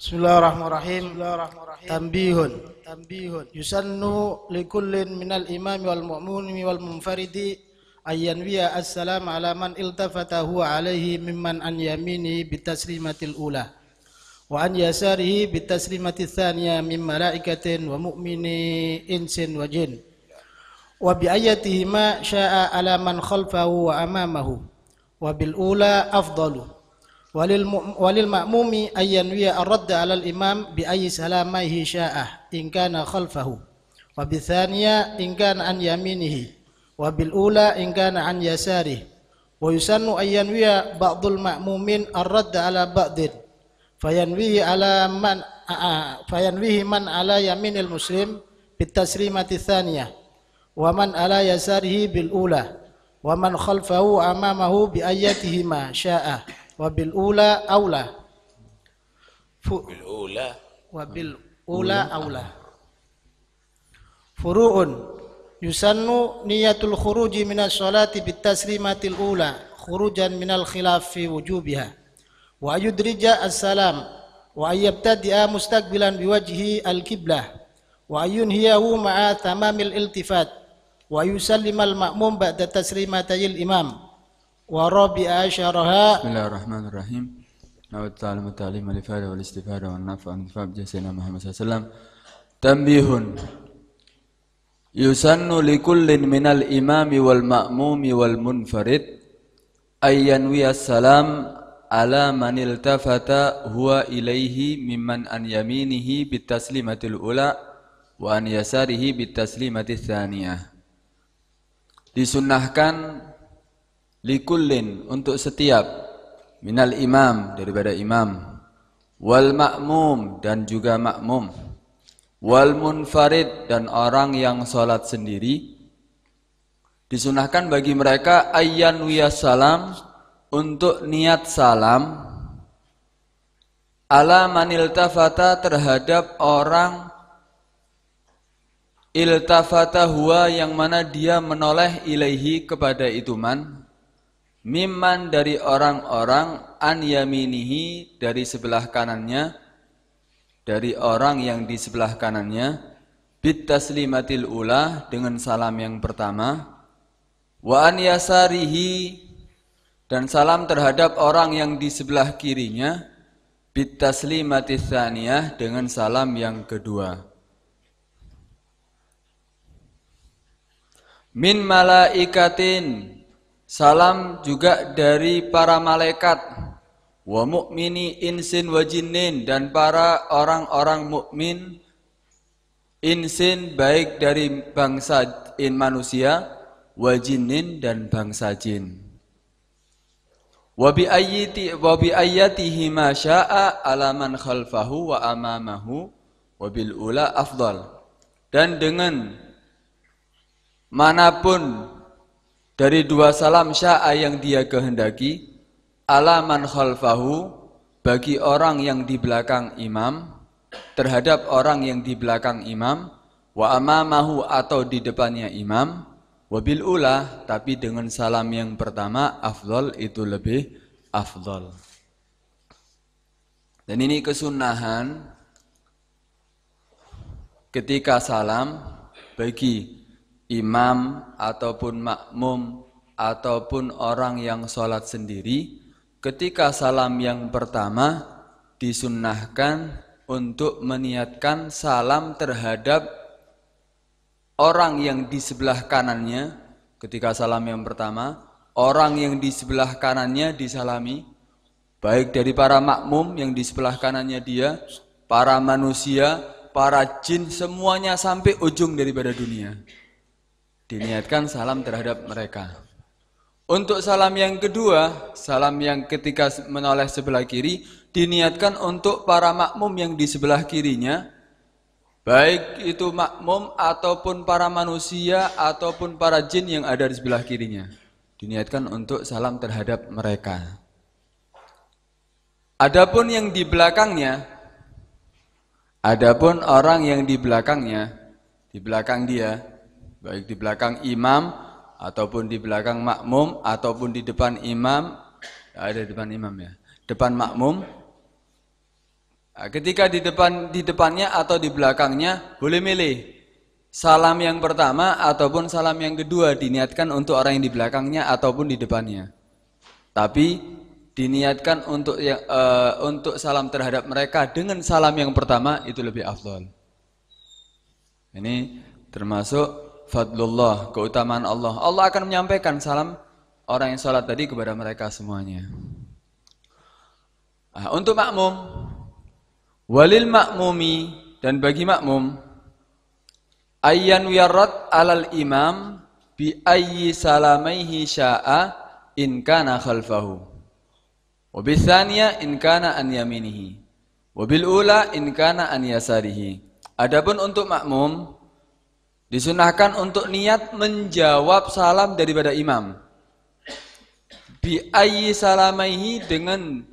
Bismillahirrahmanirrahim. Tanbihun. Yusannu likullin minal imami wal mu'mumi wal munfaridi ayyanwiya assalam ala man iltafata huwa alaihi mimman an yaminihi bitaslimatil ula wa an yasarihi bitaslimatil thaniya min malaikatin wa mu'mini insin wa jin wa bi ayatihi ma sya'a ala man khalfahu wa amamahu wa bil ula afdalu walil ma'mumi ayyanwiya ar-radda 'ala al-imam bi ayyi salamaihi sya'ah in kana khalfahu wa bi thaniya in kana an yaminihi wa bil ula in kana an yasarihi wa yusannu ayyanwiya ba'dul ma'mumin ar-radda 'ala ba'din fayanwihi man 'ala yaminil muslim bit taslimati thaniyah wa man 'ala yasarihi bil ula wa man khalfahu amamahu bi ayatihi ma sya'ah wabil ula aula wabil ula aula furu'un yusannu niyatul khuruji minas sholati bit taslimatil ula khurujan minal khilaf fi wujubiha wa yudrija as-salam wa ayyabtadi'a mustaqbilan biwajhi al-qiblah wa yunhiyahu ma'a tamamil iltifat wa yusallimal ma'mum ba'da taslimatayil imam wa rabi'a asyaraha. Bismillahirrahmanirrahim. Nawat ta'alim ta'alim al-ifada wal istifada wal nafa' antifab jasina Muhammad sallallahu Tanbihun yusannu likullin minal imami wal ma'mumi wal munfarid ayyanwi as-salam ala man iltafata huwa ilaihi mimman an yaminihi bitaslimatil ula wa an yasarihi bitaslimatil thaniyah. Disunnahkan likullin untuk setiap minal imam daripada imam wal ma'mum dan juga makmum wal munfarid dan orang yang sholat sendiri disunahkan bagi mereka ayyan wiyas salam untuk niat salam ala manil tafata terhadap orang iltafata huwa yang mana dia menoleh ilaihi kepada itu man mimman dari orang-orang an yaminihi dari sebelah kanannya dari orang yang di sebelah kanannya bit taslimatil ula dengan salam yang pertama wa an yasarihi dan salam terhadap orang yang di sebelah kirinya bit taslimatil tsaniyah dengan salam yang kedua min malaikatin salam juga dari para malaikat wa mu'mini insin wa jinnin dan para orang-orang mukmin insin baik dari bangsa manusia wa jinnin dan bangsa jin wa bi ayyatihi ma syaa ala man khalfahu wa amamahu wa bil ula afdal dan dengan manapun dari dua salam sya'a yang dia kehendaki ala man khalfahu bagi orang yang di belakang imam terhadap orang yang di belakang imam wa amamahu atau di depannya imam wabil ula tapi dengan salam yang pertama afdal itu lebih afdal. Dan ini kesunahan ketika salam bagi imam ataupun makmum ataupun orang yang sholat sendiri ketika salam yang pertama disunnahkan untuk meniatkan salam terhadap orang yang di sebelah kanannya ketika salam yang pertama orang yang di sebelah kanannya disalami baik dari para makmum yang di sebelah kanannya dia para manusia, para jin semuanya sampai ujung daripada dunia diniatkan salam terhadap mereka. Untuk salam yang kedua, salam yang ketika menoleh sebelah kiri, diniatkan untuk para makmum yang di sebelah kirinya, baik itu makmum ataupun para manusia ataupun para jin yang ada di sebelah kirinya. Diniatkan untuk salam terhadap mereka. Adapun yang di belakangnya, adapun orang yang di belakangnya, di belakang dia, baik di belakang imam ataupun di belakang makmum ataupun di depan imam, ada di depan imam ya, depan makmum Nah, ketika di depannya atau di belakangnya boleh milih salam yang pertama ataupun salam yang kedua, diniatkan untuk orang yang di belakangnya ataupun di depannya. Tapi diniatkan untuk salam terhadap mereka dengan salam yang pertama itu lebih afdal. Ini termasuk fadlullah, keutamaan Allah. Allah akan menyampaikan salam orang yang sholat tadi kepada mereka semuanya. Nah, untuk makmum, walil makmumi, dan bagi makmum, ayyan wiyarat alal imam bi ayyi salamaihi sya'a in kana khalfahu, wa bisaniya in kana an yaminihi, wa bil ula in kana an yasarihi. Adapun untuk makmum disunahkan untuk niat menjawab salam daripada imam bi ayyi salamaihi, dengan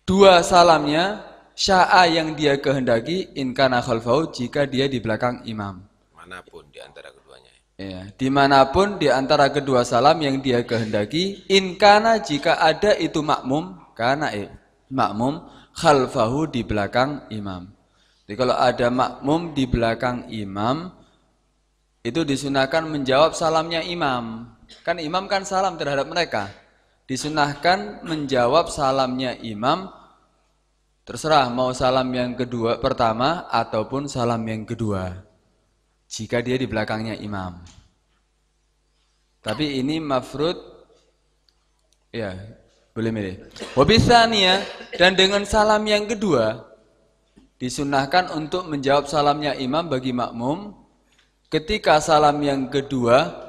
dua salamnya, sya'a yang dia kehendaki, in kana khalfahu, jika dia di belakang imam. Manapun di antara keduanya. Ya, dimanapun di antara kedua salam yang dia kehendaki, in kana, jika ada itu makmum, kana makmum, khalfahu, di belakang imam. Jadi kalau ada makmum di belakang imam, itu disunahkan menjawab salamnya imam. Kan imam kan salam terhadap mereka. Disunahkan menjawab salamnya imam, terserah mau salam yang kedua pertama ataupun salam yang kedua, jika dia di belakangnya imam. Tapi ini mafrud, ya boleh milih. Wabithaniyah, dan dengan salam yang kedua disunahkan untuk menjawab salamnya imam bagi makmum ketika salam yang kedua,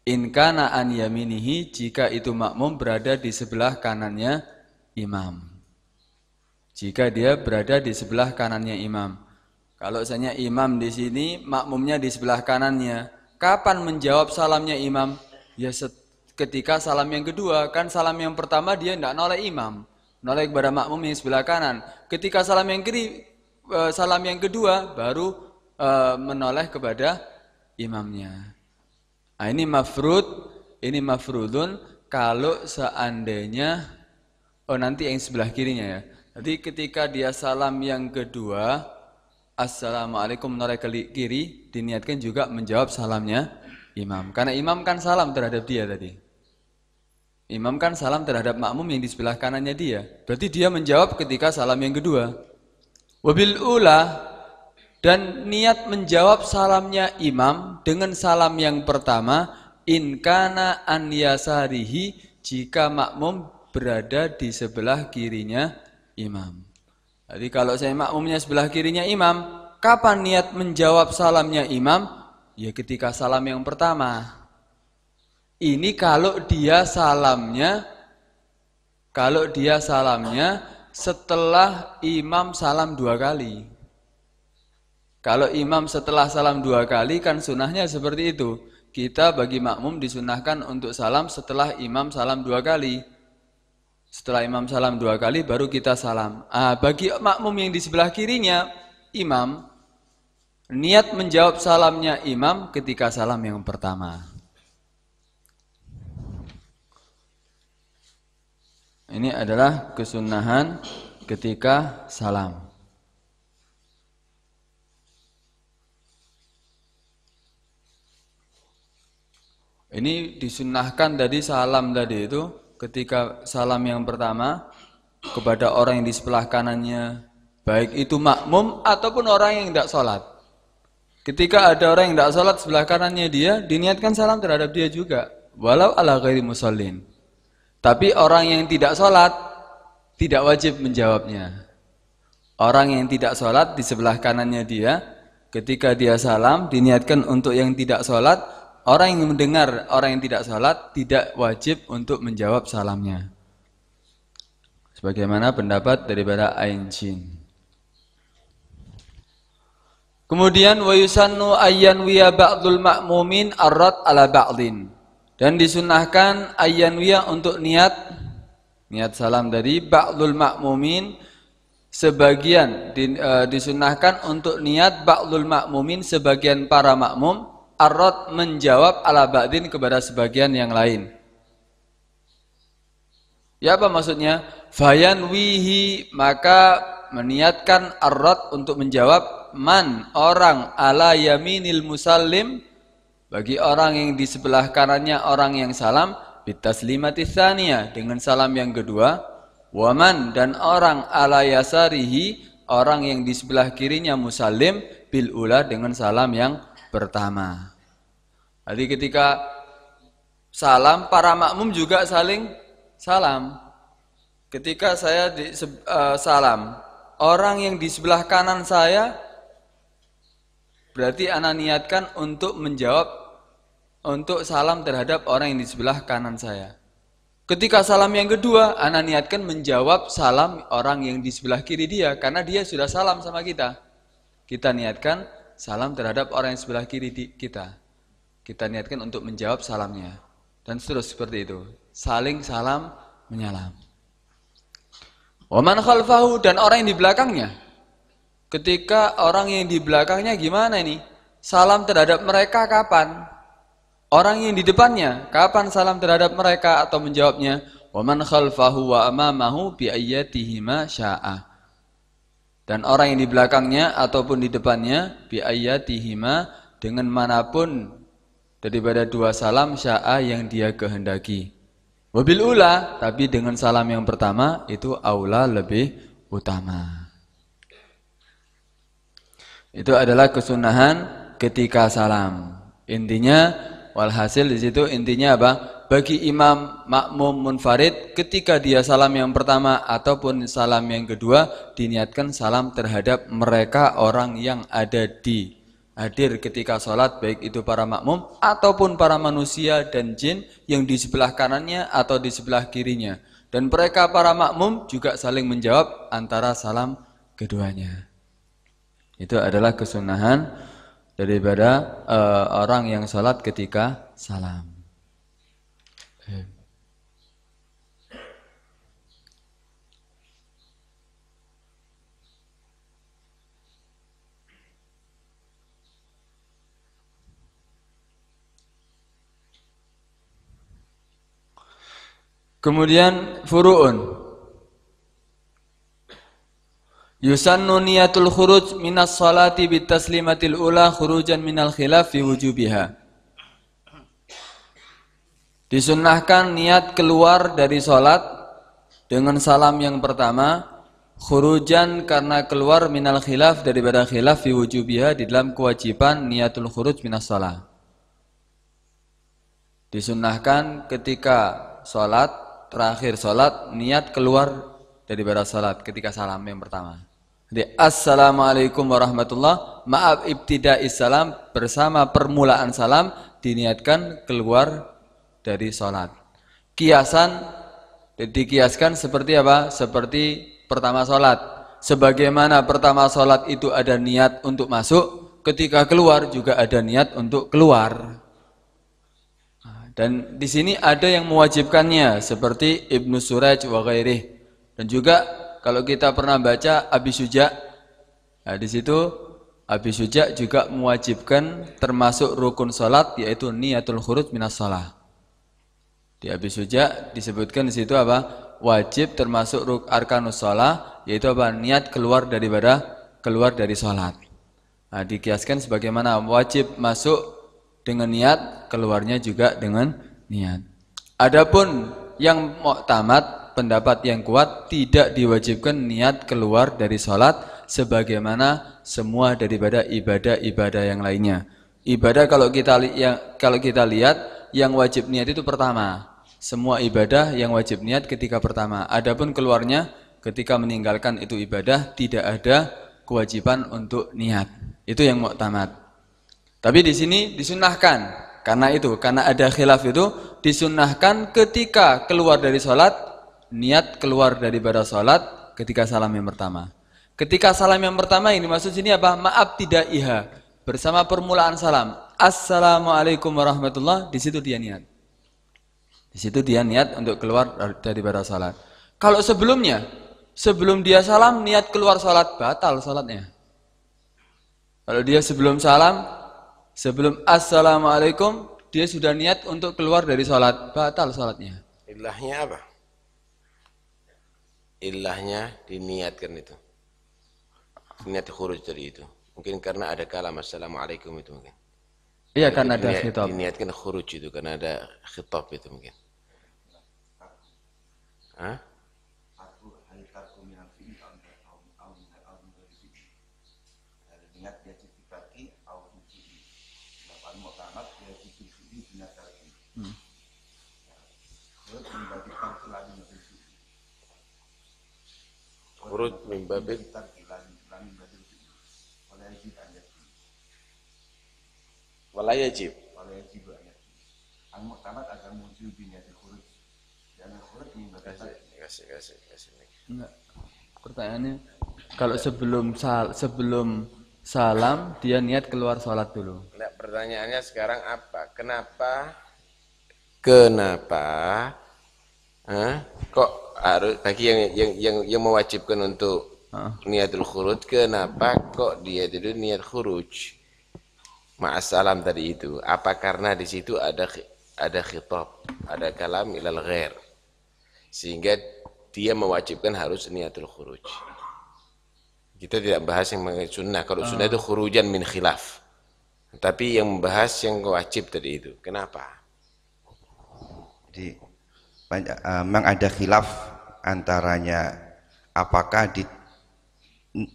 in kana an yaminihi, jika itu makmum berada di sebelah kanannya imam. Jika dia berada di sebelah kanannya imam. Kalau misalnya imam di sini, makmumnya di sebelah kanannya, kapan menjawab salamnya imam? Ya ketika salam yang kedua. Kan salam yang pertama dia tidak noleh imam, noleh kepada makmum yang sebelah kanan. Ketika salam yang kedua baru menoleh kepada imamnya. Nah, ini mafrudun kalau seandainya nanti yang sebelah kirinya ya. Jadi ketika dia salam yang kedua, assalamualaikum, menoleh ke kiri, diniatkan juga menjawab salamnya imam. Karena imam kan salam terhadap dia tadi. Imam kan salam terhadap makmum yang di sebelah kanannya dia. Berarti dia menjawab ketika salam yang kedua. Wabil ula, dan niat menjawab salamnya imam dengan salam yang pertama, in kana an yasarihi, jika makmum berada di sebelah kirinya imam. Jadi kalau saya makmumnya sebelah kirinya imam, kapan niat menjawab salamnya imam? Ya ketika salam yang pertama. Ini kalau dia salamnya setelah imam salam 2 kali. Kalau imam setelah salam 2 kali kan sunahnya seperti itu. Kita bagi makmum disunahkan untuk salam setelah imam salam 2 kali. Setelah imam salam 2 kali baru kita salam. Bagi makmum yang di sebelah kirinya imam, niat menjawab salamnya imam ketika salam yang pertama. Ini adalah kesunahan ketika salam. Ini disunahkan tadi salam tadi itu ketika salam yang pertama kepada orang yang di sebelah kanannya, baik itu makmum ataupun orang yang tidak sholat. Ketika ada orang yang tidak sholat sebelah kanannya dia, diniatkan salam terhadap dia juga, walau ala ghairi musallin. Tapi orang yang tidak sholat tidak wajib menjawabnya. Orang yang tidak sholat di sebelah kanannya dia, ketika dia salam diniatkan untuk yang tidak sholat. Orang yang mendengar orang yang tidak sholat tidak wajib untuk menjawab salamnya. Sebagaimana pendapat daripada Ain Shin. Kemudian wa yusannu ayyan wiya ba'dul ma'mumin arrad ala ba'din. Dan disunahkan ayyan wiya untuk niat salam dari ba'dul ma'mumin, sebagian disunahkan untuk niat ba'dul ma'mumin, sebagian para makmum, arrad menjawab ala ba'din kepada sebagian yang lain. Ya apa maksudnya? Fayanwihi, maka meniatkan ar-rad untuk menjawab man, orang ala yaminil musallim, bagi orang yang di sebelah kanannya orang yang salam, bitaslimati tsaniyah, dengan salam yang kedua, waman, dan orang ala yasarihi, orang yang di sebelah kirinya musallim, bil ula, dengan salam yang pertama. Jadi ketika salam, para makmum juga saling salam. Ketika saya salam, orang yang di sebelah kanan saya, berarti ana niatkan untuk menjawab, untuk salam terhadap orang yang di sebelah kanan saya. Ketika salam yang kedua, ana niatkan menjawab salam orang yang di sebelah kiri dia, karena dia sudah salam sama kita. Kita niatkan salam terhadap orang yang sebelah kiri kita. Kita niatkan untuk menjawab salamnya. Dan seterusnya seperti itu. Saling salam menyalam. Waman khalfahu, dan orang yang di belakangnya. Ketika orang yang di belakangnya gimana ini? Salam terhadap mereka kapan? Orang yang di depannya, kapan salam terhadap mereka atau menjawabnya? Waman khalfahu wa amamahu bi ayyatihima sya'a. Dan orang yang di belakangnya ataupun di depannya, bi ayyatihima, dengan manapun daripada dua salam sya'a yang dia kehendaki. Wabil ula, tapi dengan salam yang pertama itu aula, lebih utama. Itu adalah kesunahan ketika salam. Intinya, walhasil di situ intinya apa? Bagi imam makmum munfarid, ketika dia salam yang pertama ataupun salam yang kedua, diniatkan salam terhadap mereka orang yang ada di hadir ketika sholat, baik itu para makmum ataupun para manusia dan jin yang di sebelah kanannya atau di sebelah kirinya. Dan mereka para makmum juga saling menjawab antara salam keduanya. Itu adalah kesunahan daripada orang yang sholat ketika salam. Kemudian furu'un. Yusannu niyatul khuruj minas salati bitaslimatil ula khurujan minal khilaf fi wujubiha. Disunnahkan niat keluar dari salat dengan salam yang pertama, khurujan karena keluar minal khilaf, daripada khilaf fi wujubiha, di dalam kewajiban niatul khuruj minas salat. Disunnahkan ketika salat, terakhir salat, niat keluar daripada salat ketika salam yang pertama. Jadi assalamualaikum warahmatullah, maaf ibtida'is salam, bersama permulaan salam diniatkan keluar dari salat. Kiasan, dikiaskan seperti apa? Seperti pertama salat. Sebagaimana pertama salat itu ada niat untuk masuk, ketika keluar juga ada niat untuk keluar. Dan di sini ada yang mewajibkannya seperti Ibnu Suraj wa ghairih. Dan juga kalau kita pernah baca Abi Syuja, nah di situ Abi Syuja juga mewajibkan termasuk rukun salat, yaitu niatul khuruj minas shalah. Di Abi Syuja disebutkan di situ apa? Wajib termasuk arkanus shalah, yaitu apa? Niat keluar dari salat. Nah, dikiaskan sebagaimana wajib masuk dengan niat, keluarnya juga dengan niat. Adapun yang mu'tamad, pendapat yang kuat, tidak diwajibkan niat keluar dari salat sebagaimana semua daripada ibadah-ibadah yang lainnya. Ibadah kalau kita lihat yang wajib niat itu pertama. Semua ibadah yang wajib niat ketika pertama. Adapun keluarnya ketika meninggalkan itu ibadah, tidak ada kewajiban untuk niat. Itu yang mu'tamad. Tapi di sini disunahkan, karena ada khilaf itu, disunahkan ketika keluar dari salat, niat keluar daripada salat ketika salam yang pertama. Ketika salam yang pertama ini maksud sini apa? Maaf tidak iha, bersama permulaan salam. Assalamualaikum warahmatullah, di situ dia niat. Di situ dia niat untuk keluar daripada salat. Kalau sebelumnya, sebelum dia salam niat keluar salat, batal salatnya. Kalau dia sebelum salam, sebelum assalamualaikum, dia sudah niat untuk keluar dari salat, batal salatnya. Ilahnya apa? ilahnya diniatkan itu. Niat khuruj tadi itu. Mungkin karena ada kalam assalamualaikum itu mungkin. Iya, karena ada khitab. Diniatkan khuruj itu karena ada khitab itu mungkin. Hah? Khuruj min babil wala yajib. Kasih. Enggak. Pertanyaannya, kalau sebelum salam dia niat keluar sholat dulu. Nah, pertanyaannya sekarang apa? Kok harus bagi yang mewajibkan untuk niatul khuruj, kenapa kok dia itu niat khuruj ma'asalam tadi itu? Apa karena di situ ada khitab, ada kalam ilal ghair, sehingga dia mewajibkan harus niatul khuruj? Kita tidak bahas yang mengenai sunnah. Kalau sunnah itu khurujan min khilaf, tapi yang membahas yang wajib tadi itu. Kenapa? Jadi memang ada khilaf antaranya apakah di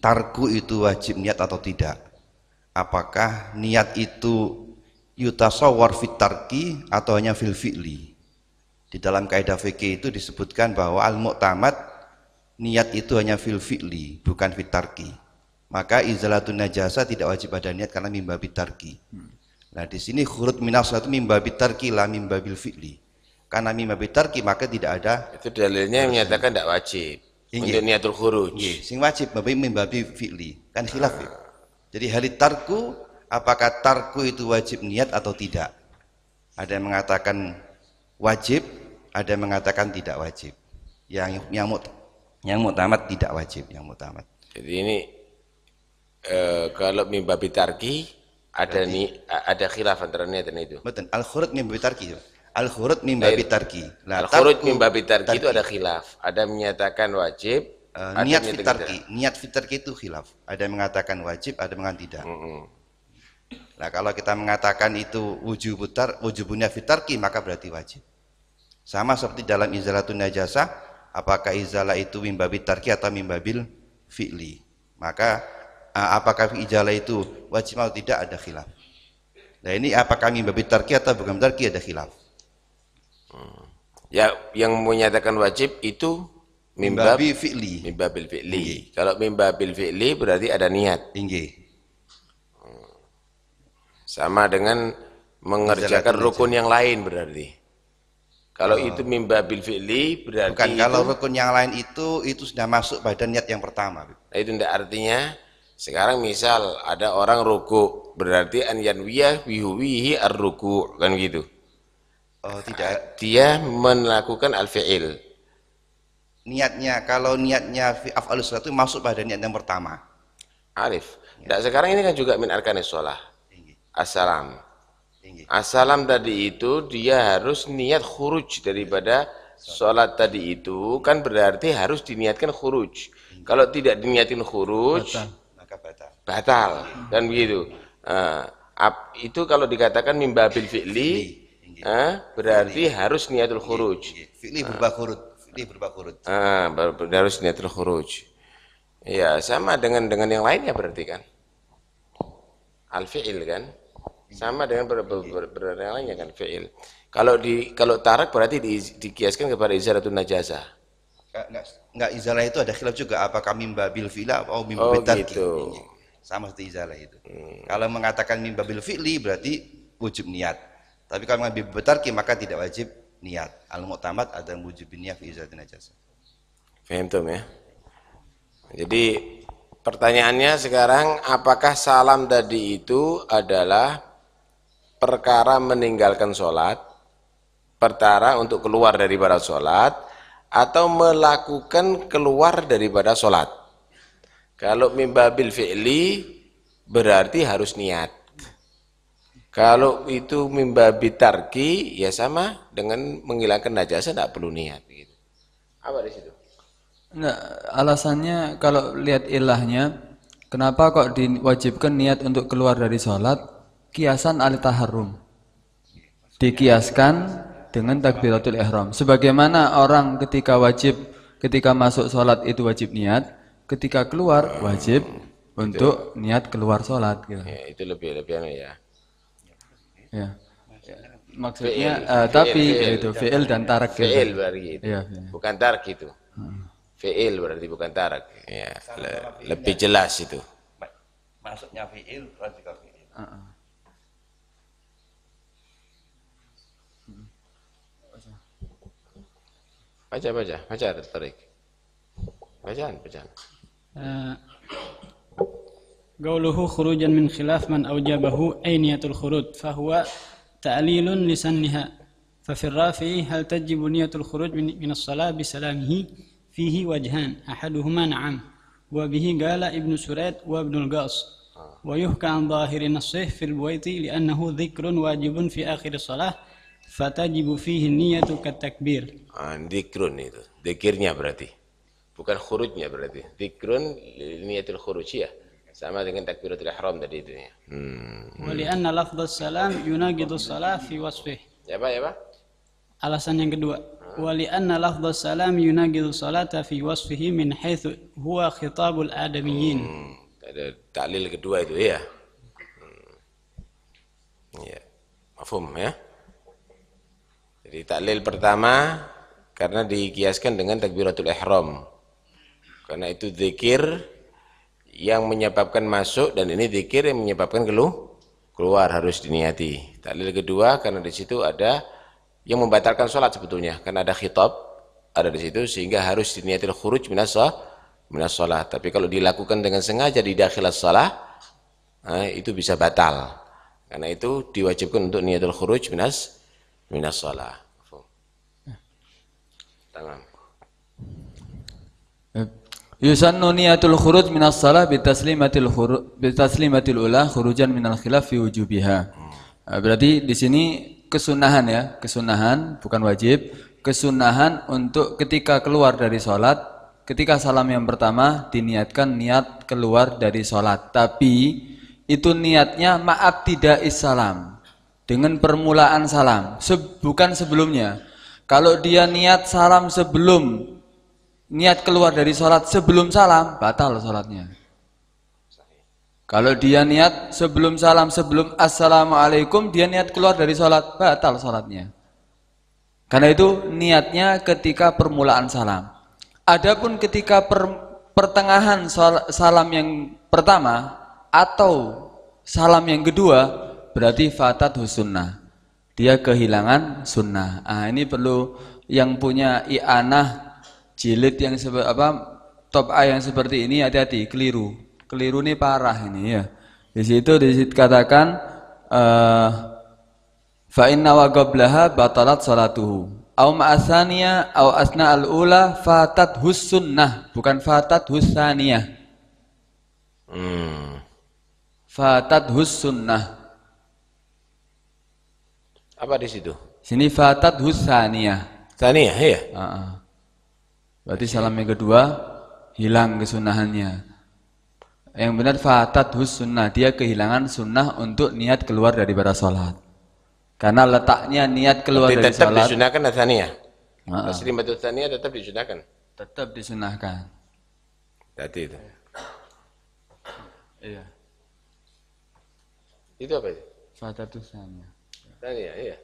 tarku itu wajib niat atau tidak. Apakah niat itu yutasawwar fit tarki atau hanya fil fi'li. Di dalam kaidah fikih itu disebutkan bahwa al-mu'tamad niat itu hanya fil fi'li, bukan fit tarki. Maka izalatun najasa tidak wajib ada niat karena mimbabi tarki. Nah, di sini khurud minas itu mimbabi tarki la mimbabil fi'li. Karena mimbabi tarki maka tidak ada. Itu dalilnya yang menyatakan tidak wajib untuk niatul khuruj. Sing wajib mimbabi fi'li. Kan khilaf ya. Jadi halit tarku, apakah tarku itu wajib niat atau tidak? Ada yang mengatakan wajib, ada yang mengatakan tidak wajib. Yang mu'tamad tidak wajib, yang mu'tamad. Jadi ini kalau mimbabi tarki ada khilaf antara niat dan itu. Betul. Al-khurud mimbabi tarki. Al-khurud mimbabi tarki. Al-khurud mimbabi tarki itu ada khilaf. Ada menyatakan wajib. Niat fitarki itu khilaf. Ada yang mengatakan wajib, ada yang mengatakan tidak. Nah, kalau kita mengatakan itu wujubunnya fitarki, maka berarti wajib. Sama seperti dalam izalatun najasah, apakah izalah itu mimbabi tarki atau mimbabil fi'li. Maka apakah izalah itu wajib atau tidak, ada khilaf. Nah, ini apakah mimbabi tarki atau bukan tarki, ada khilaf. Ya, yang menyatakan wajib itu mimbabi fi'li. Mimbabil fi'li. Kalau mimbabil fi'li berarti ada niat. Sama dengan mengerjakan rukun yang lain berarti. Kalau itu mimbabil fi'li berarti bukan, kalau rukun yang lain itu sudah masuk pada niat yang pertama. Nah, itu tidak artinya sekarang misal ada orang ruku berarti an yanwiyah bihuwihi ar-ruku kan gitu. Oh, tidak. Dia melakukan al-fi'il. Niatnya, kalau niatnya fi af'alus salat itu masuk pada niat yang pertama. Arif. Nah, sekarang ini kan juga min arkanis shalah. Assalam. Assalam tadi itu dia harus niat khuruj daripada sholat tadi itu, kan berarti harus diniatkan khuruj. Kalau tidak diniatin khuruj, maka batal. Kan begitu. Itu kalau dikatakan mimbabil fi'li, berarti harus niatul khuruj. Fi'li berubah khurud. Harus niatul khuruj. Ya, sama dengan yang lainnya berarti kan. Al-fi'il kan. Sama dengan yang lainnya kan fi'il. Kalau tarak berarti dikiaskan kepada izalatun najasah. Enggak, izalah itu ada khilaf juga apakah mimbabil fi'la atau mimbabil tarki. Gitu. Sama seperti izalah itu. Kalau mengatakan mimbabil fi'li berarti wujub niat. Tapi kalau mimbabil tarki maka tidak wajib niat. Al-mu'tamad ada wujub niat fi izalatun najasah. Paham tuh ya? Jadi pertanyaannya sekarang, apakah salam tadi itu adalah perkara meninggalkan sholat, perkara untuk keluar daripada sholat, atau melakukan keluar daripada sholat? Kalau mimbabil fi'li berarti harus niat. Kalau itu mimbabil tarki, ya sama dengan menghilangkan najasa, tidak perlu niat. Gitu. Apa di situ? Enggak, alasannya kalau lihat ilahnya, kenapa kok diwajibkan niat untuk keluar dari sholat? Kiasan al taharrum. Dikiaskan dengan takbiratul ihram. Sebagaimana orang ketika masuk sholat itu wajib niat, ketika keluar wajib untuk niat keluar sholat. Gitu. Ya, itu lebih anu ya. Ya. Maksudnya tapi itu fi'il dan tarak. Fi'il berarti itu. Ya, bukan tarak itu. Fi'il berarti bukan tarak. Ya, lebih jelas itu. Maksudnya fi'il berarti fi'il. Baca tertarik. Bacaan. قوله خروجا من خلاف من أوجبه أي نية الخروج فهو تعليل لسنها ففي الرافع هل تجب نية الخروج من الصلاة بسلامه فيه وجهان أحدهما نعم وبه قال ابن سريد وابن القاص ويحكى عن ظاهر نصه في البويطي لأنه ذكر واجب في آخر الصلاة فتجب فيه النية كالتكبير. Zikrun itu, zikirnya berarti, bukan khurujnya berarti. Zikrun niyatul khurujiyah sama dengan takbiratul ihram tadi itu ya. ولأن لفظ السلام يناقض الصلاة في وصفه. Ya Pak. Alasan yang kedua, ولأن لفظ السلام يناقض الصلاة في وصفه من حيث هو خطاب الآدميين. Ada taklil kedua itu ya. Ya, mafhum ya. Jadi taklil pertama karena dikiaskan dengan takbiratul ihram. Karena itu zikir yang menyebabkan masuk dan ini zikir yang menyebabkan keluar harus diniati. Taklil kedua karena di situ ada yang membatalkan sholat sebetulnya karena ada khitab ada di situ sehingga harus diniatil khuruj minas sholat. Tapi kalau dilakukan dengan sengaja di dakhilas sholat, itu bisa batal. Karena itu diwajibkan untuk niatul khuruj minas sholat. Tamam. Yusannu niyatul khuruj minas shalah bitaslimatil ula khurujan minal khilaf fi wujubiha. Berarti di sini kesunahan ya, kesunahan bukan wajib, kesunahan untuk ketika keluar dari sholat, ketika salam yang pertama diniatkan niat keluar dari sholat, tapi itu niatnya ma'abtida'is salam, dengan permulaan salam, bukan sebelumnya. Kalau dia niat salam sebelum, niat keluar dari sholat sebelum salam, batal sholatnya. Kalau dia niat sebelum salam, sebelum assalamualaikum, dia niat keluar dari sholat, batal sholatnya. Karena itu niatnya ketika permulaan salam. Adapun ketika pertengahan salam yang pertama atau salam yang kedua, berarti fatat sunnah. Dia kehilangan sunnah. Ini perlu yang punya i'anah jilid yang top A yang seperti ini hati-hati, keliru. Keliru ini parah ini ya. Di situ dikatakan fa inna wa qablaha batalat salatuhu. Au ma'asaniya au asna al-ula fatat sunnah, bukan fatat saniyah. Fatat sunnah. Apa di situ? Sini fatat saniyah. Saniyah ya. Berarti salam yang kedua hilang kesunahannya. Yang benar fatat sunnah, dia kehilangan sunnah untuk niat keluar daripada sholat. Karena letaknya niat keluar dari tetap sholat. Tetap disunahkan saniyah. Taslimatul saniyah tetap disunahkan. Tetap disunahkan. Berarti itu. Iya. Itu apa itu? Fatat saniyah. Saniyah, iya.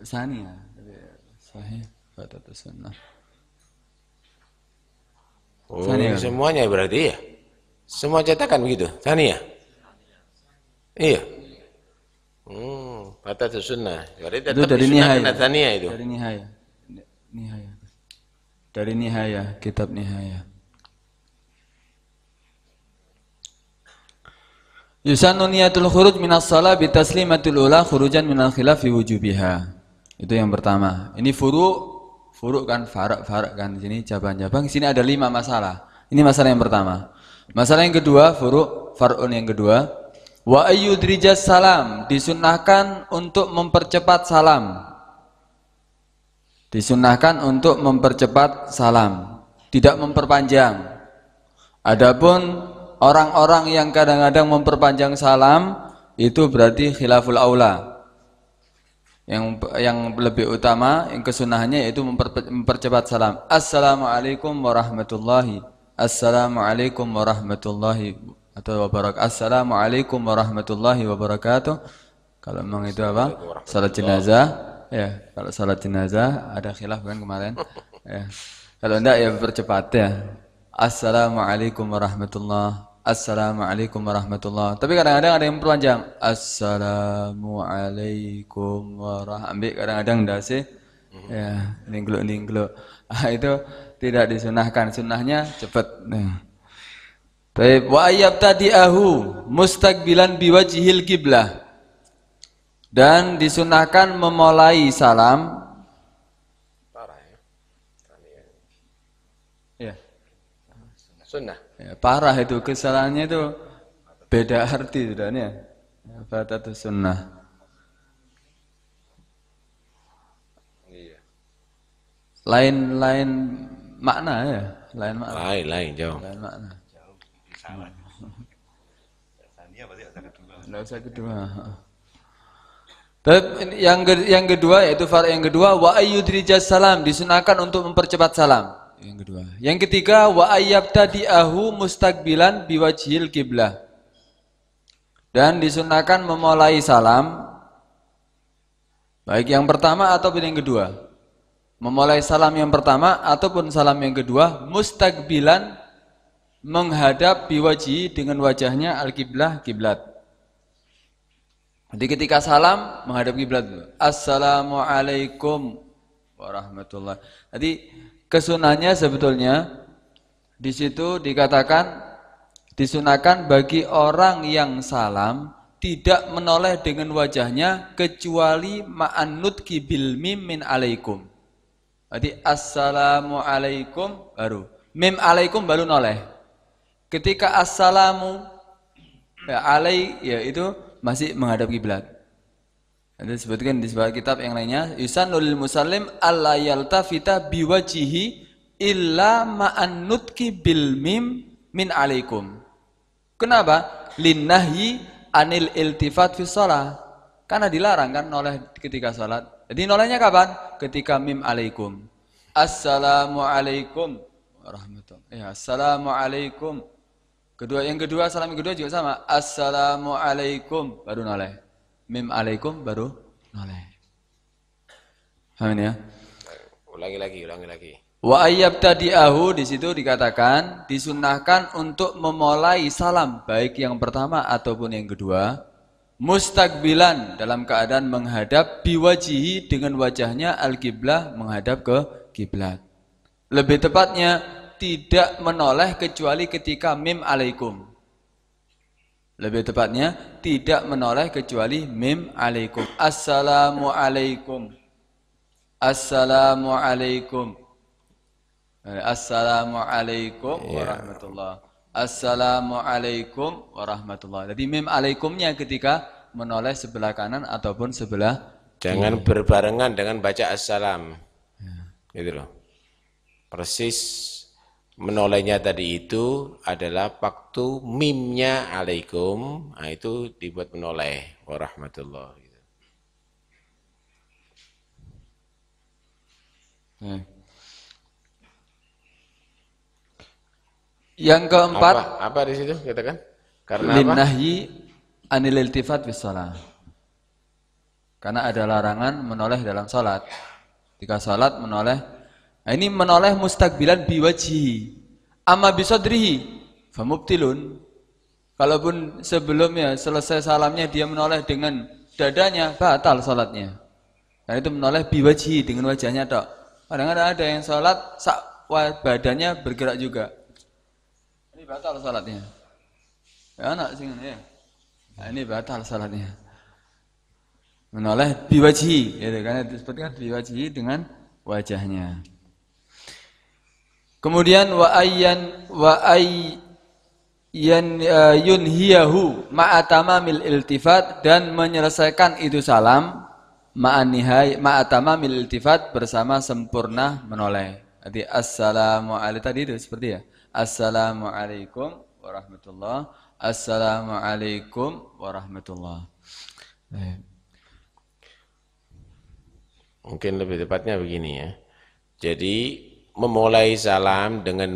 Saniyah. Sahih. Fatat sunnah. Oh, semuanya berarti ya? Semua cetakan begitu? Saniyah? Iya. Fatat sunnah. Berarti tetap dari nihaya. Saniyah itu. Dari nihaya. Dari nihaya, kitab nihaya. Yusannu niyatul khuruj minas shalah bitaslimatil ula khurujan minal khilaf fi wujubiha. Itu yang pertama. Ini furu' kan, farak kan, di sini cabang-cabang. Di sini ada 5 masalah. Ini masalah yang pertama. Masalah yang kedua, far'un yang kedua. Wa ayyudrijas salam, disunnahkan untuk mempercepat salam. Disunahkan untuk mempercepat salam, tidak memperpanjang. Adapun orang-orang yang kadang-kadang memperpanjang salam itu berarti khilaful aula. Yang lebih utama, yang kesunahannya yaitu mempercepat salam. Assalamualaikum warahmatullahi. Assalamualaikum warahmatullahi atau wabarakatuh. Assalamualaikum warahmatullahi wabarakatuh. Kalau memang itu apa? Salat jenazah. Ya, kalau salat jenazah ada khilaf kan kemarin. Ya. Kalau enggak ya percepat ya. Assalamualaikum warahmatullahi. Assalamualaikum warahmatullahi. Tapi kadang-kadang ada yang perpanjang. Assalamualaikum warahmatullahi. Kadang-kadang enggak sih. Ya, ningluk-ningluk. Itu tidak disunahkan. Sunnahnya cepat. Nah. Baik, wa ayyabtadi'ahu mustaqbilan biwajhil qiblah. Dan disunahkan memulai salam. Parah ya. Ya. Sunnah. Ya, parah itu, kesalahannya itu beda arti sebenarnya. Fatatu sunnah. Iya. Lain makna ya, lain makna. Lain jauh. Lain makna. Enggak usah kedua. Tapi yang kedua yaitu yang kedua wa ayyudrijas salam, disunahkan untuk mempercepat salam. Yang kedua. Yang ketiga wa ayyabtadi'ahu mustaqbilan biwajhil qiblah. Dan disunahkan memulai salam baik yang pertama ataupun yang kedua. Memulai salam yang pertama ataupun salam yang kedua mustaqbilan, menghadap biwajhi, dengan wajahnya al-qiblah, kiblat. Jadi ketika salam menghadap kiblat. Assalamualaikum warahmatullahi. Jadi kesunahnya sebetulnya di situ dikatakan disunahkan bagi orang yang salam tidak menoleh dengan wajahnya kecuali ma'annutki bil mim min alaikum. Jadi assalamualaikum baru mim alaikum baru noleh. Ketika assalamu ya alai ya itu masih menghadap kiblat. Ada disebutkan di sebuah kitab yang lainnya, yusanul musallim alla yaltafita biwajihi illa ma'an nutki bil mim min alaikum. Kenapa? Linnahyi anil iltifat fi shalah. Karena dilarang kan noleh ketika salat. Jadi nolehnya kapan? Ketika mim alaikum. Assalamualaikum warahmatullahi. Ya, assalamualaikum. Yang kedua salam yang kedua juga sama. Assalamualaikum baru noleh. Mim alaikum baru noleh. Paham ini ya? Ulangi lagi. Wa ayyabtadi'ahu, di situ dikatakan disunnahkan untuk memulai salam baik yang pertama ataupun yang kedua mustaqbilan, dalam keadaan menghadap biwajihi, dengan wajahnya al-qiblah, menghadap ke kiblat. Lebih tepatnya tidak menoleh kecuali ketika mim alaikum. Lebih tepatnya tidak menoleh kecuali mim alaikum. Assalamualaikum. Assalamualaikum. Assalamualaikum warahmatullahi. Assalamualaikum warahmatullahi. Jadi mim alaikumnya ketika menoleh sebelah kanan ataupun sebelah jangan berbarengan dengan baca assalam. Gitu loh. Persis menolehnya tadi itu adalah waktu mimnya alaikum, nah itu dibuat menoleh warahmatullah. Gitu. Yang keempat, apa di situ katakan? Karena linnahyi anil iltifat bis shalah. Karena ada larangan menoleh dalam salat. Ketika salat menoleh. Nah, ini menoleh mustaqbilan biwajhi. Amma bisadrihi famubtilun. Kalaupun sebelumnya selesai salamnya dia menoleh dengan dadanya, batal salatnya. Karena itu menoleh biwajhi, dengan wajahnya tok. Kadang-kadang ada yang salat badannya bergerak juga. Ini batal salatnya. Ya anak sing ya. Nah, ini batal salatnya. Menoleh biwajhi, ya, karena disebutkan biwajhi dengan wajahnya. Kemudian wa yunhiyahu ma'a tamamil iltifat, dan menyelesaikan itu salam ma'atamamil iltifat bersama sempurna menoleh. Jadi assalamualaikum tadi itu seperti ya. Assalamualaikum warahmatullah. Assalamualaikum warahmatullah. Mungkin lebih tepatnya begini ya. Jadi memulai salam dengan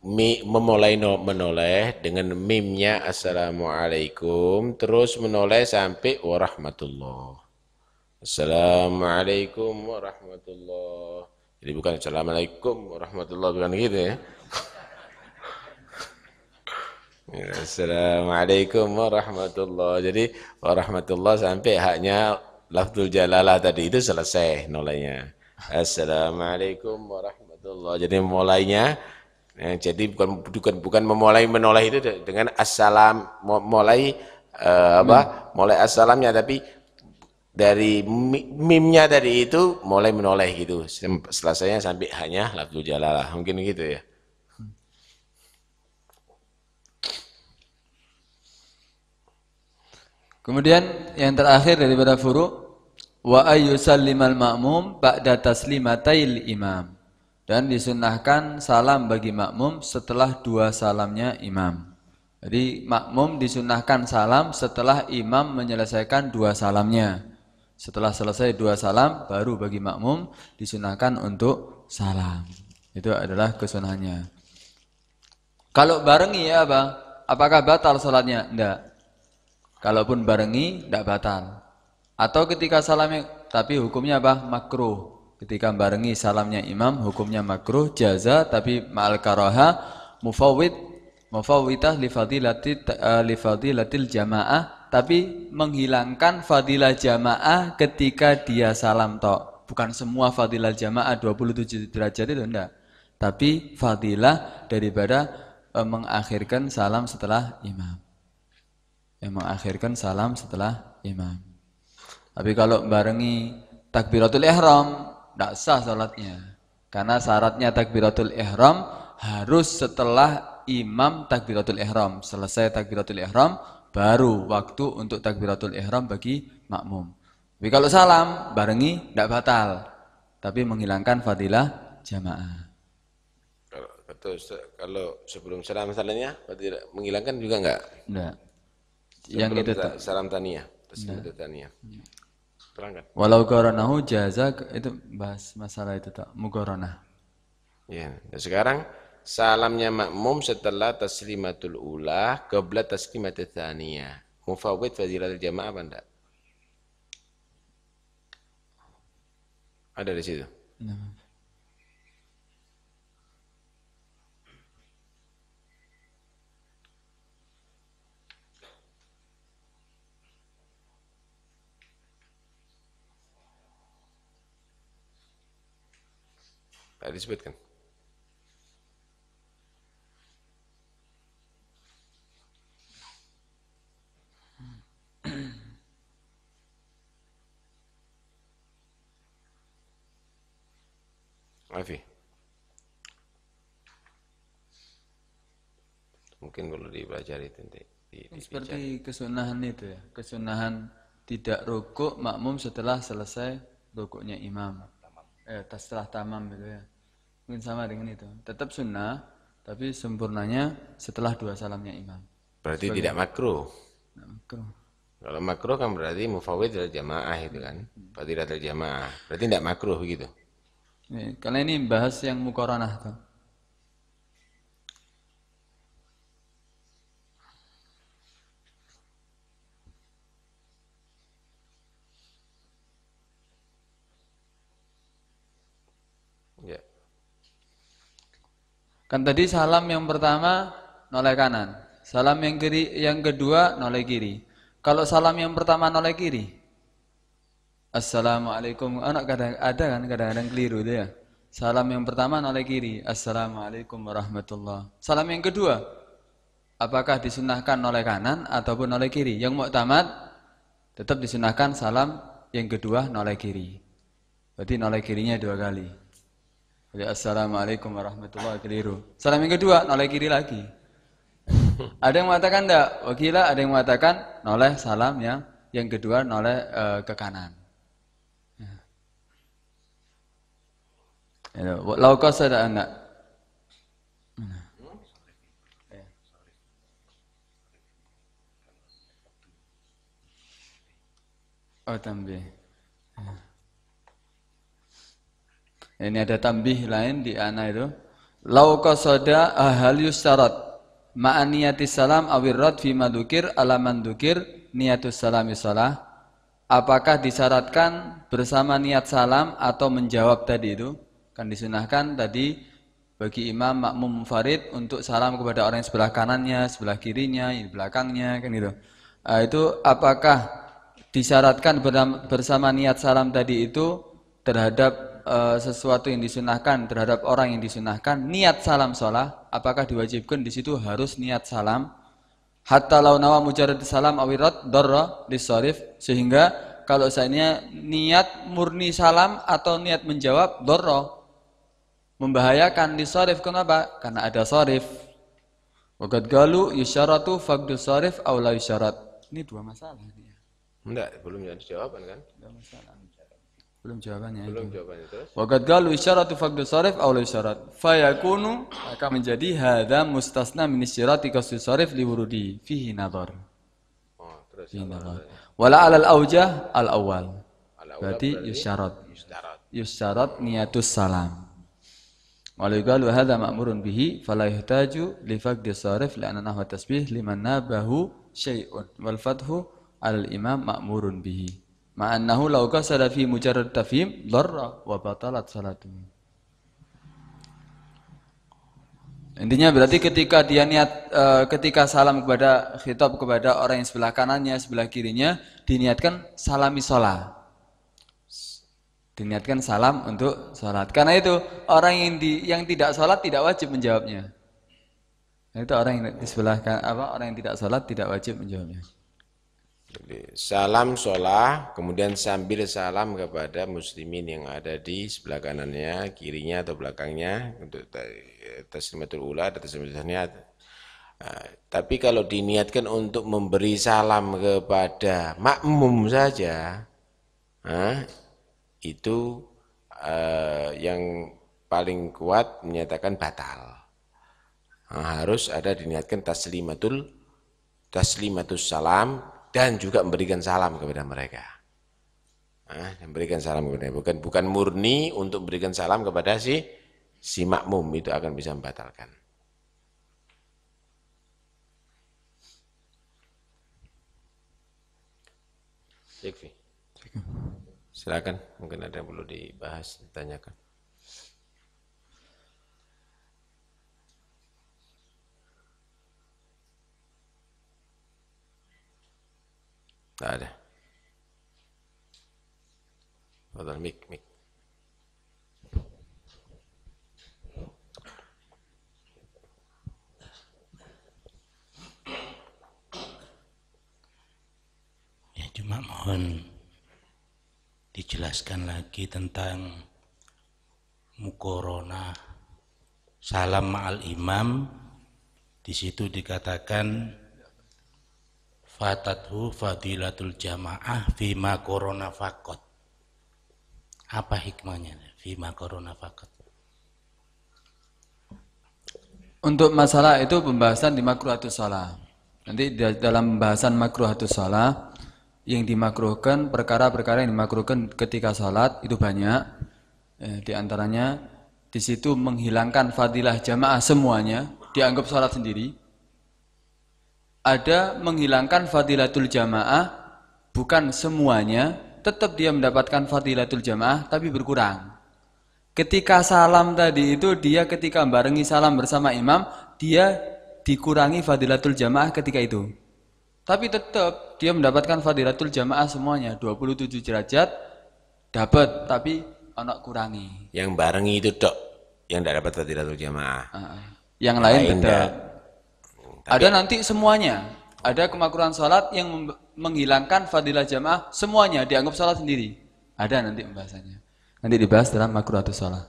menoleh dengan mimnya assalamualaikum, terus menoleh sampai warahmatullah. Assalamualaikum warahmatullah. Jadi bukan assalamualaikum warahmatullah, bukan gitu ya. Assalamualaikum warahmatullah. Jadi warahmatullah sampai haknya lafzul jalalah tadi itu selesai nolehnya. Assalamualaikum warahmatullah. Jadi mulainya jadi bukan memulai menoleh itu dengan assalam, mulai mulai assalamnya, tapi dari mimnya tadi itu mulai menoleh gitu. Selesainya sampai hanya lafzul jalalah. Mungkin gitu ya. Kemudian yang terakhir daripada furu' wa ayyusallimal ma'mum ba'da taslimatail imam. Dan disunnahkan salam bagi makmum setelah dua salamnya imam. Jadi makmum disunnahkan salam setelah imam menyelesaikan dua salamnya. Setelah selesai dua salam baru bagi makmum disunnahkan untuk salam. Itu adalah kesunahannya. Kalau barengi ya apa? Apakah batal salatnya? Enggak. Kalaupun barengi tidak batal. Atau ketika salamnya, tapi hukumnya apa? Makruh. Ketika barengi salamnya imam, hukumnya makruh, jaza, tapi ma'al karaha, mufawwitah li fadilatil jamaah, tapi menghilangkan fadilah jamaah ketika dia salam tok. Bukan semua fadilah jamaah 27 derajat itu enggak. Tapi fadilah daripada mengakhirkan salam setelah imam. Yang mengakhirkan salam setelah imam. Tapi kalau barengi takbiratul ihram, tidak sah salatnya. Karena syaratnya takbiratul ihram harus setelah imam takbiratul ihram. Selesai takbiratul ihram, baru waktu untuk takbiratul ihram bagi makmum. Tapi kalau salam, barengi tidak batal. Tapi menghilangkan fadilah jamaah. Kalau sebelum salam salamnya, menghilangkan juga enggak? Enggak. Yang itu salam taniyah, taslimatul taniyah. Terangkan. Walau qaranahu jaza, itu bahas masalah itu tak muqaranah. Ya, nah sekarang salamnya makmum setelah taslimatul ula qabla taslimatul tsaniyah. Mufawwid fadilatul jamaah apa enggak? Ada di situ. Nah. Tadi disebutkan. Afi. Mungkin perlu dipelajari nanti. Seperti kesunahan itu ya, kesunahan tidak rukuk makmum setelah selesai rukuknya imam. Setelah tamam gitu ya. Mungkin sama dengan itu. Tetap sunnah, tapi sempurnanya setelah dua salamnya imam. Berarti sebagai tidak makruh. Makruh. Kalau makruh kan berarti mufawwid dari jamaah itu kan. Fadilatul jamaah. Berarti tidak makruh begitu. Karena ini bahas yang muqaranah tuh. Ya. Kan tadi salam yang pertama noleh kanan, salam yang kedua noleh kiri. Kalau salam yang pertama noleh kiri, assalamualaikum. Ada kan kadang-kadang keliru itu ya. Salam yang pertama noleh kiri, assalamualaikum warahmatullah. Salam yang kedua, apakah disunahkan noleh kanan ataupun noleh kiri? Yang muktamad tetap disunahkan salam yang kedua noleh kiri. Berarti noleh kirinya dua kali. Jadi assalamualaikum warahmatullahi wabarakatuh. Salam yang kedua noleh kiri lagi. Ada yang mengatakan enggak, wakila ada yang mengatakan noleh salam yang kedua noleh ke kanan. Lau qasada enggak? Oh, tambih. Ini ada tambih lain di ana itu. Lau qasada hal yusyarat ma'a niyati salam awir rad fi madukir ala man dukir niyatus salami shalah. Apakah disyaratkan bersama niat salam atau menjawab tadi itu? Kan disunahkan tadi bagi imam makmum munfarid untuk salam kepada orang yang sebelah kanannya, sebelah kirinya, di belakangnya, kan gitu. Itu apakah disyaratkan bersama niat salam tadi itu terhadap sesuatu yang disunahkan, terhadap orang yang disunahkan, niat salam sholah, apakah diwajibkan di situ harus niat salam? Hatta lau nawa mujarrad salam awirat darra disharif, sehingga kalau seandainya niat murni salam atau niat menjawab darra, membahayakan disharif. Kenapa? Karena ada sharif. Waqad qalu yusyaratu faqdu sharif aw la yusyarat. Ini dua masalah ini. Enggak, belum ada jawaban kan? Dua masalah. Belum jawabannya. Belum jawabannya terus. Waqad qalu isyaratu faqdu sharif aw la isyarat. Fayakunu akan menjadi hadza mustasna min isyarati qasdi sharif li wurudi fihi nadhar. Oh, terus. Wala 'alal aujah al awal. Berarti yusyarat niatus salam. Wa qalu hadza ma'murun bihi fala yahtaju li faqdi sharif li anna nahwa tasbih liman nabahu syai'un wal fathu 'alal imam ma'murun bihi. Ma'annahu law qasada fi mujarrad tafhim dharra wa batalat salatuhu. Intinya berarti ketika dia niat ketika salam kepada khitab kepada orang yang sebelah kanannya, sebelah kirinya, diniatkan salami shalah. Diniatkan salam untuk salat. Karena itu orang yang tidak salat tidak wajib menjawabnya. Itu orang yang di sebelah orang yang tidak salat tidak wajib menjawabnya. Jadi, salam sholah, kemudian sambil salam kepada muslimin yang ada di sebelah kanannya, kirinya atau belakangnya untuk taslimatul ula dan taslimatul tsaniyah. Tapi kalau diniatkan untuk memberi salam kepada makmum saja, itu yang paling kuat menyatakan batal. Harus ada diniatkan taslimatus salam dan juga memberikan salam kepada mereka. Memberikan salam kepada mereka. Bukan murni untuk memberikan salam kepada si makmum, itu akan bisa membatalkan. Yakfi. Silakan, mungkin ada yang perlu dibahas, ditanyakan. Tak ada. Fadhal mik. Ya, cuma mohon dijelaskan lagi tentang muqaranah salam ma'al imam. Di situ dikatakan fatathu fadilatul jamaah fima korona fakot. Apa hikmahnya fima korona fakot? Untuk masalah itu pembahasan di makruhatus shalah. Nanti dalam pembahasan makruhatus shalah yang dimakruhkan, perkara-perkara yang dimakruhkan ketika salat itu banyak. Di antaranya di situ menghilangkan fadilah jamaah semuanya, dianggap salat sendiri. Ada menghilangkan fadilatul jamaah, bukan semuanya, tetap dia mendapatkan fadilatul jamaah, tapi berkurang. Ketika salam tadi itu, dia ketika barengi salam bersama imam, dia dikurangi fadilatul jamaah ketika itu. Tapi tetap dia mendapatkan fadilatul jamaah semuanya, 27 derajat dapat, tapi anak kurangi. Yang barengi itu dok, yang tidak dapat fadilatul jamaah. Yang lain tetap. Ada nanti semuanya. Ada kemakruhan salat yang menghilangkan fadilah jamaah semuanya dianggap salat sendiri. Ada nanti pembahasannya. Nanti dibahas dalam makruhatus salat.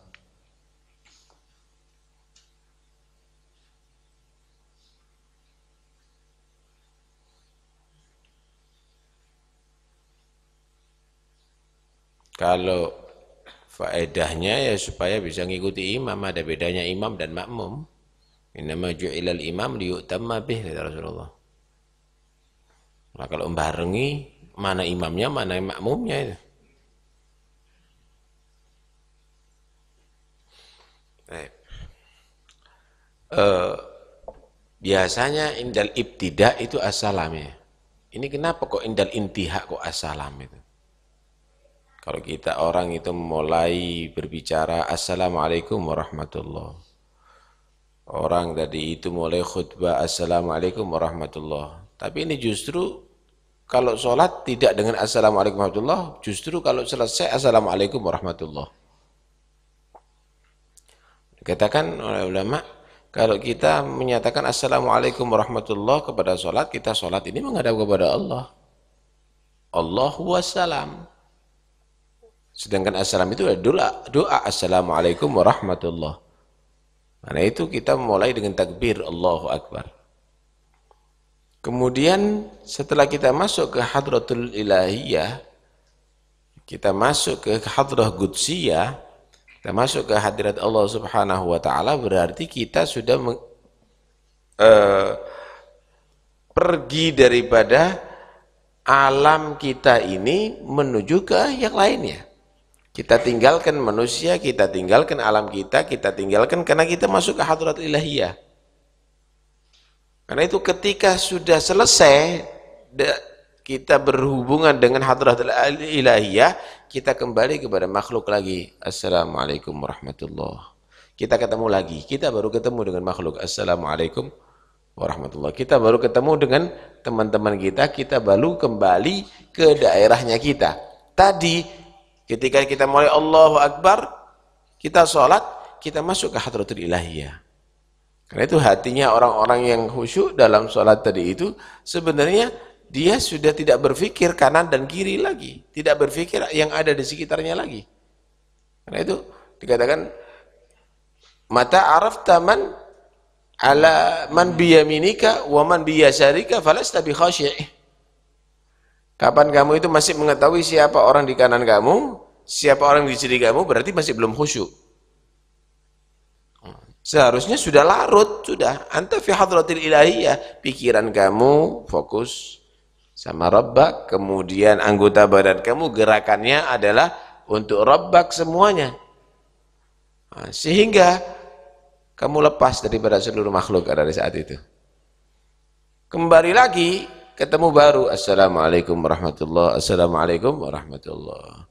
Kalau Faedahnya ya supaya bisa ngikuti imam. Ada bedanya imam dan makmum. Innama ju'ilal imam liyu'tamma bih, kata Rasulullah. Nah, kalau membarengi, mana imamnya, mana makmumnya itu. Biasanya indal ibtida itu assalamnya. Ini kenapa kok indal intiha kok assalam itu? Kalau kita orang itu mulai berbicara assalamualaikum warahmatullah. Orang tadi itu mulai khutbah assalamualaikum warahmatullah. Tapi ini justru kalau sholat tidak dengan assalamualaikum warahmatullah, justru kalau selesai assalamualaikum warahmatullah. Dikatakan oleh ulama, kalau kita menyatakan assalamualaikum warahmatullah kepada sholat, kita sholat ini menghadap kepada Allah. Allahu wassalam. Sedangkan assalam itu adalah doa assalamualaikum warahmatullah. Karena itu kita mulai dengan takbir Allahu Akbar. Kemudian setelah kita masuk ke hadratul ilahiyah, kita masuk ke hadrah qudsiyah, kita masuk ke hadirat Allah Subhanahu wa taala, berarti kita sudah pergi daripada alam kita ini menuju ke yang lainnya. Kita tinggalkan manusia, kita tinggalkan alam kita tinggalkan karena kita masuk ke hadrat ilahiyah. Karena itu ketika sudah selesai kita berhubungan dengan hadrat ilahiyah, kita kembali kepada makhluk lagi. Assalamualaikum warahmatullahi. Kita ketemu lagi, kita baru ketemu dengan makhluk. Assalamualaikum warahmatullahi. Kita baru ketemu dengan teman-teman kita baru kembali ke daerahnya kita. Tadi ketika kita mulai Allahu Akbar, kita sholat, kita masuk ke hadratul ilahiyah. Karena itu hatinya orang-orang yang khusyuk dalam sholat tadi itu, sebenarnya dia sudah tidak berpikir kanan dan kiri lagi. Tidak berpikir yang ada di sekitarnya lagi. Karena itu dikatakan, mata arafta man ala man biyaminika wa man biyasarika falasta bi khasyi'. Kapan kamu itu masih mengetahui siapa orang di kanan kamu, siapa orang di kiri kamu, berarti masih belum khusyuk. Seharusnya sudah larut, sudah. Anta fi hadratil ilahiyah, pikiran kamu fokus sama Rabbak, kemudian anggota badan kamu gerakannya adalah untuk Rabbak semuanya. Sehingga kamu lepas daripada seluruh makhluk ada di saat itu. Kembali lagi, ketemu baru, assalamualaikum warahmatullahi, assalamualaikum warahmatullahi.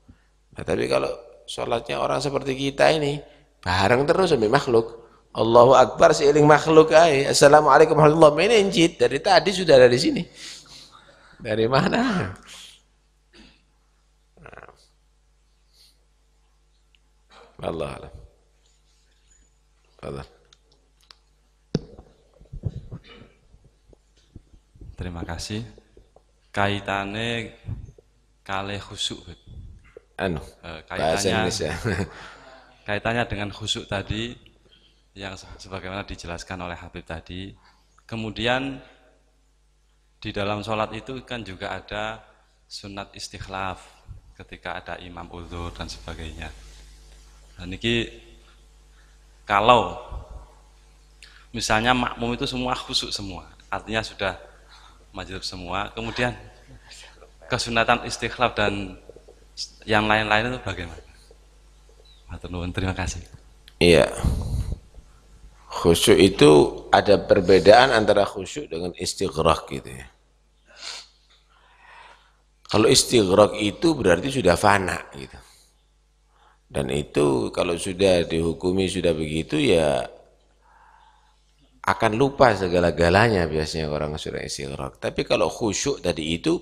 Nah, tapi kalau sholatnya orang seperti kita ini, bareng terus sampai makhluk. Allahu Akbar seiring makhluk aja. Assalamualaikum warahmatullahi wabarakatuh. Menenjit dari tadi sudah ada di sini. Dari mana? Allah alam. Allah. Terima kasih. Kaitannya kalih khusyuk. Kaitannya dengan khusyuk tadi yang sebagaimana dijelaskan oleh Habib tadi. Kemudian di dalam sholat itu kan juga ada sunat istikhlaf ketika ada imam uzur dan sebagainya. Dan ini kalau misalnya makmum itu semua khusyuk semua, artinya sudah majlub semua, kemudian kesunatan istikhlaf dan yang lain-lain itu bagaimana? Matur nuwun, terima kasih. Iya. Khusyuk itu ada perbedaan antara khusyuk dengan istighraq gitu ya. Kalau istighraq itu berarti sudah fana gitu. Dan itu kalau sudah dihukumi sudah begitu ya akan lupa segala-galanya biasanya orang sudah istighraq. Tapi kalau khusyuk tadi itu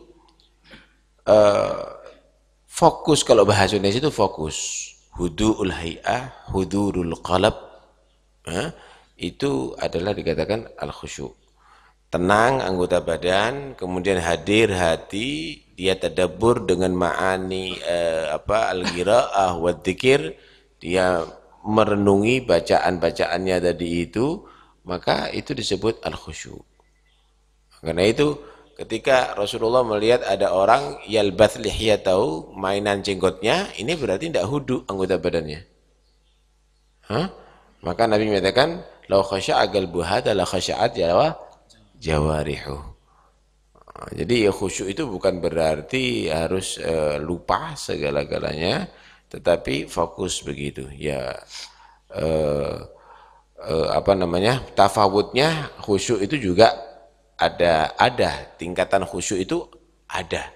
fokus, kalau bahasa Indonesia itu fokus. Hudu'ul hay'ah, hudurul qalab, itu adalah dikatakan al-khusyuk. Tenang anggota badan, kemudian hadir hati, dia tadabbur dengan ma'ani al-qira'ah wa dzikir, dia merenungi bacaan-bacaannya tadi itu, maka itu disebut al-khusyuk. Karena itu Ketika Rasulullah melihat ada orang yalbath lihiyatahu, mainan jenggotnya, ini berarti tidak hudu anggota badannya. Maka Nabi menyatakan, "Lau khasya'a qalbu hadza la khasya'at jawarihu." Jadi khusyuk itu bukan berarti harus lupa segala-galanya, tetapi fokus begitu. Ya tafawutnya khusyuk itu juga ada tingkatan khusyuk itu ada.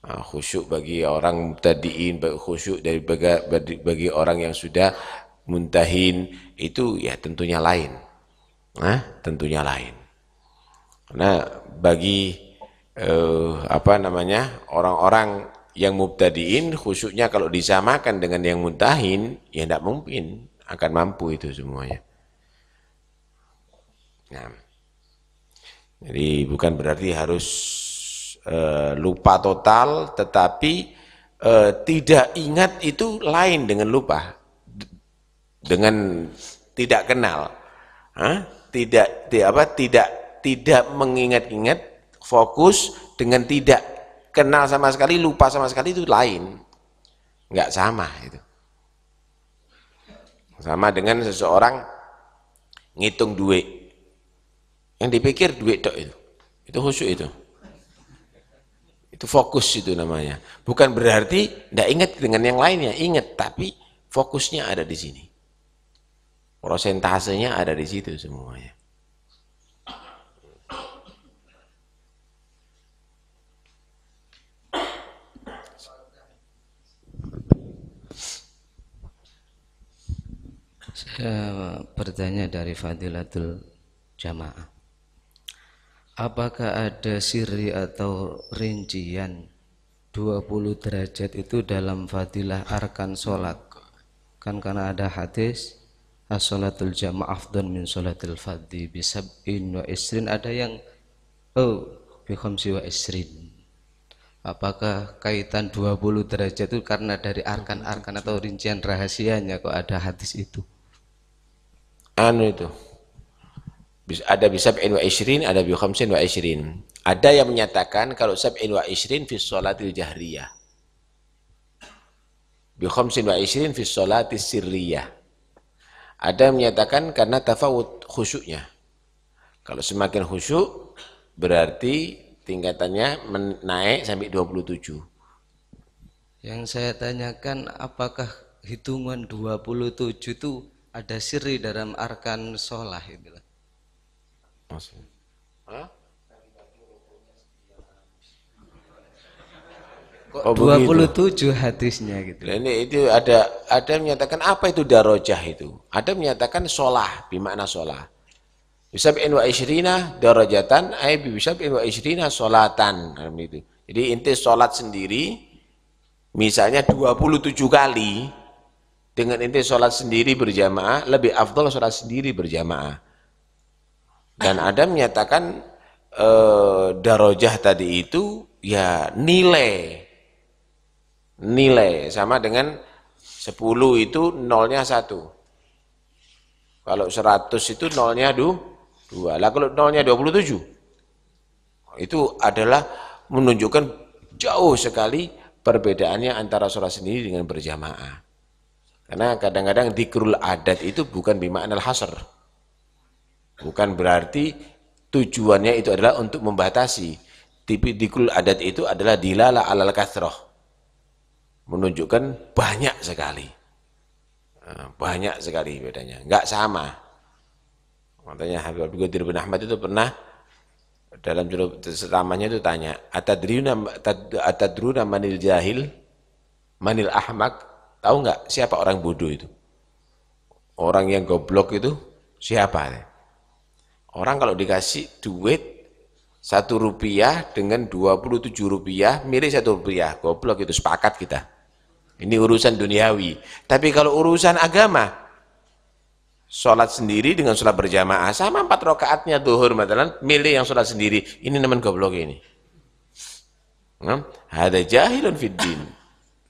Khusyuk bagi orang mubtadi'in, khusyuk bagi orang yang sudah muntahin itu ya tentunya lain. Tentunya lain. Nah, bagi orang-orang yang mubtadi'in khusyuknya kalau disamakan dengan yang muntahin ya tidak mungkin akan mampu itu semuanya. Nah, jadi bukan berarti harus lupa total, tetapi tidak ingat itu lain dengan lupa. Dengan tidak kenal, tidak mengingat-ingat, fokus dengan tidak kenal sama sekali, lupa sama sekali itu lain, nggak sama itu. Sama dengan seseorang ngitung duit, yang dipikir duit tok itu khusyuk itu fokus itu namanya. Bukan berarti tidak ingat dengan yang lainnya, ingat, tapi fokusnya ada di sini. Prosentasenya ada di situ semuanya. Saya bertanya dari Fadilatul Jamaah. Apakah ada siri atau rincian 20 derajat itu dalam fadilah arkan sholat? Kan karena ada hadis as-sholatul jama'ah afdal min sholatil fadhi bi sab'in wa isrin, ada yang bi khamsi wa isrin. Apakah kaitan 20 derajat itu karena dari arkan-arkan atau rincian rahasianya kok ada hadis itu? Itu ada bi sab'in wa isrin, ada bi khamsin wa isrin. Ada yang menyatakan kalau sab'in wa isrin fi sholatil jahriyah, bi khamsin wa isrin fi sholatis sirriyah. Ada yang menyatakan karena tafawut khusyuknya. Kalau semakin khusyuk berarti tingkatannya naik sampai 27. Yang saya tanyakan, apakah hitungan 27 itu ada siri dalam arkan sholah itu? Maksudnya? Kok 27 hadisnya gitu. Nah, ini itu ada yang menyatakan apa itu darajah itu. Ada yang menyatakan sholah, bimakna sholah. Bisab'in wa isyrina darajatan, bisab'in wa isyrina sholatan. Jadi inti sholat sendiri, misalnya 27 kali, dengan inti sholat sendiri berjamaah, lebih afdal sholat sendiri berjamaah. Dan ada yang menyatakan darajah tadi itu ya nilai sama dengan 10 itu nolnya 1. Kalau 100 itu nolnya 2. Lah kalau nolnya 27 itu adalah menunjukkan jauh sekali perbedaannya antara sholat sendiri dengan berjamaah. Karena kadang-kadang dzikrul adat itu bukan bimakna al-hasr. Bukan berarti tujuannya itu adalah untuk membatasi. Tapi dzikrul adat itu adalah dilala alal kathrah. Menunjukkan banyak sekali bedanya, enggak sama. Makanya Habib Qadir bin Ahmad itu pernah dalam ceramahnya itu tanya, atadruna manil jahil manil ahmak, tahu enggak siapa orang bodoh itu? Orang yang goblok itu siapa? Orang kalau dikasih duit 1 rupiah dengan 27 rupiah mirip 1 rupiah, goblok itu, sepakat kita. Ini urusan duniawi. Tapi kalau urusan agama, sholat sendiri dengan sholat berjamaah, sama 4 rakaatnya zuhur, milih yang sholat sendiri. Ini namanya goblok ini. Hada jahilun fid din.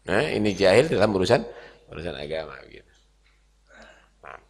Nah, ini jahil dalam urusan agama. Gitu. Nah.